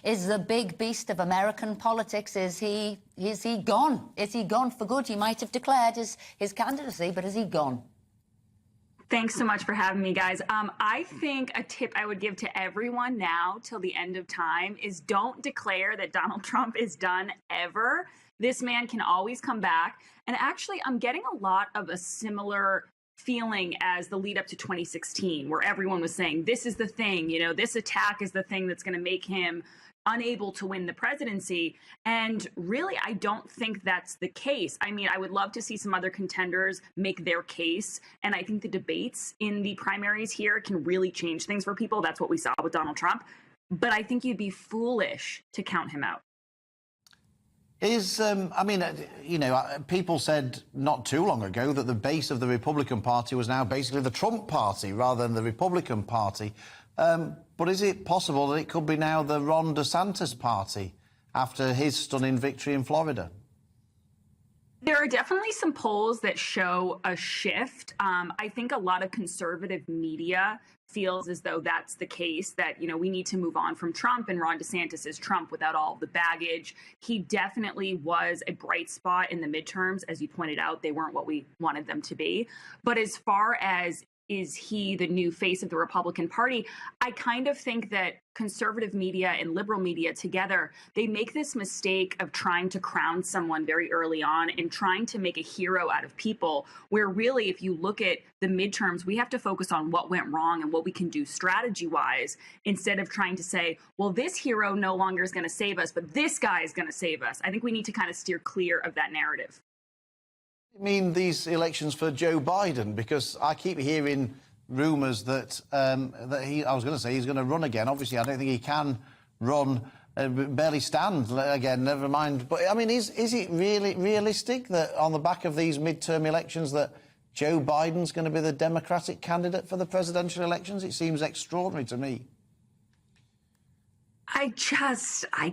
is the big beast of American politics. Is he gone? Is he gone for good? He might have declared his candidacy, but is he gone? Thanks so much for having me, guys. I think a tip I would give to everyone now till the end of time is don't declare that Donald Trump is done ever. This man can always come back. And actually, I'm getting a lot of a similar feeling as the lead up to 2016, where everyone was saying, this is the thing, you know, this attack is the thing that's going to make him unable to win the presidency. And really, I don't think that's the case. I mean, I would love to see some other contenders make their case. And I think the debates in the primaries here can really change things for people. That's what we saw with Donald Trump. But I think you'd be foolish to count him out. I mean, you know, people said not too long ago that the base of the Republican Party was now basically the Trump Party rather than the Republican Party. But is it possible that it could be now the Ron DeSantis Party after his stunning victory in Florida? There are definitely some polls that show a shift. I think a lot of conservative media feels as though that's the case, that, you know, we need to move on from Trump, and Ron DeSantis is Trump without all the baggage. He definitely was a bright spot in the midterms. As you pointed out, they weren't what we wanted them to be. But as far as is he the new face of the Republican Party, I kind of think that conservative media and liberal media together, they make this mistake of trying to crown someone very early on and trying to make a hero out of people, where really, if you look at the midterms, we have to focus on what went wrong and what we can do strategy-wise, instead of trying to say, well, this hero no longer is going to save us, but this guy is going to save us. I think we need to kind of steer clear of that narrative. I mean, these elections for Joe Biden, because I keep hearing rumours that I was going to say he's going to run again. Obviously, I don't think he can run, barely stand again, never mind. But, I mean, is it really realistic that on the back of these midterm elections that Joe Biden's going to be the Democratic candidate for the presidential elections? It seems extraordinary to me. I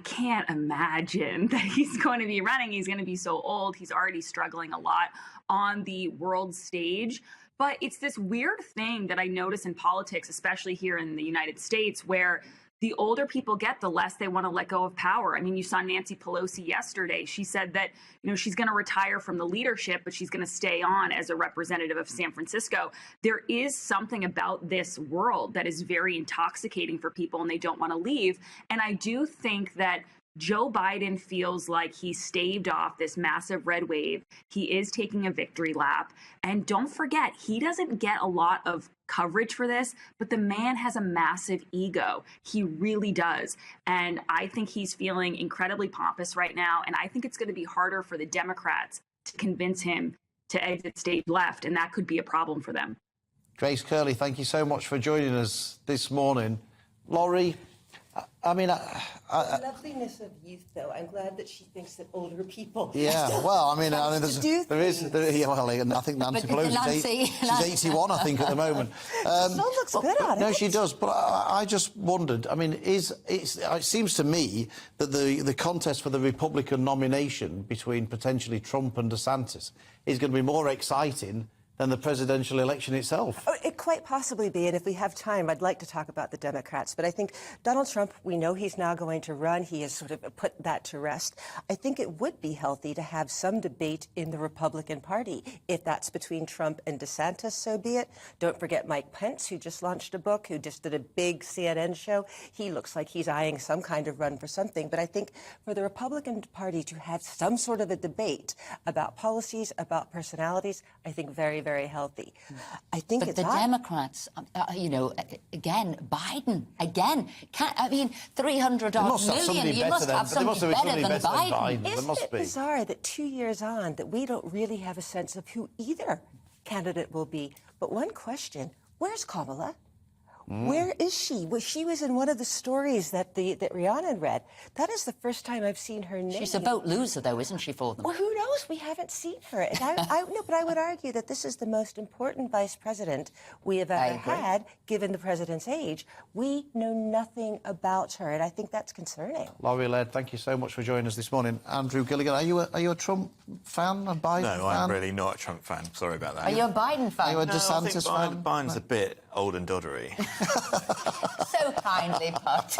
can't imagine that he's going to be running. He's going to be so old. He's already struggling a lot on the world stage. But it's this weird thing that I notice in politics, especially here in the United States, where the older people get, the less they want to let go of power. I mean, you saw Nancy Pelosi yesterday. She said that, you know, she's going to retire from the leadership, but she's going to stay on as a representative of San Francisco. There is something about this world that is very intoxicating for people, and they don't want to leave. And I do think that Joe Biden feels like he staved off this massive red wave. He is taking a victory lap. And don't forget, he doesn't get a lot of coverage for this, but the man has a massive ego. He really does. And I think he's feeling incredibly pompous right now. And I think it's going to be harder for the Democrats to convince him to exit stage left. And that could be a problem for them. Grace Curley, thank you so much for joining us this morning. Laurie, I mean, the loveliness of youth, though. I'm glad that she thinks that older people. Yeah, well, I mean, I think Nancy Pelosi, she's 81, I think, at the moment. Still looks good on it. No, she does. But I just wondered. I mean, it seems to me that the contest for the Republican nomination between potentially Trump and DeSantis is going to be more exciting than the presidential election itself. Oh, it quite possibly be, and if we have time, I'd like to talk about the Democrats. But I think Donald Trump, we know he's now going to run. He has sort of put that to rest. I think it would be healthy to have some debate in the Republican Party. If that's between Trump and DeSantis, so be it. Don't forget Mike Pence, who just launched a book, who just did a big CNN show. He looks like he's eyeing some kind of run for something. But I think for the Republican Party to have some sort of a debate about policies, about personalities, I think very, very healthy. I think but the Democrats, you know, again, Biden, again, I mean, 300-odd million, you must have somebody better than Biden. Isn't it bizarre that 2 years on that we don't really have a sense of who either candidate will be? But one question, where's Kamala? Where is she? Well, she was in one of the stories that Rhiannon read. That is the first time I've seen her name. She's a vote loser, though, isn't she, for them? Well, who knows? We haven't seen her. And no, but I would argue that this is the most important vice president we have ever had, given the president's age. We know nothing about her, and I think that's concerning. Laurie Laird, thank you so much for joining us this morning. Andrew Gilligan, are you a Trump fan, a Biden fan? No, I'm really not a Trump fan. Sorry about that. Are you a Biden fan? Are you a DeSantis fan? Biden's a bit old and doddery. So kindly put.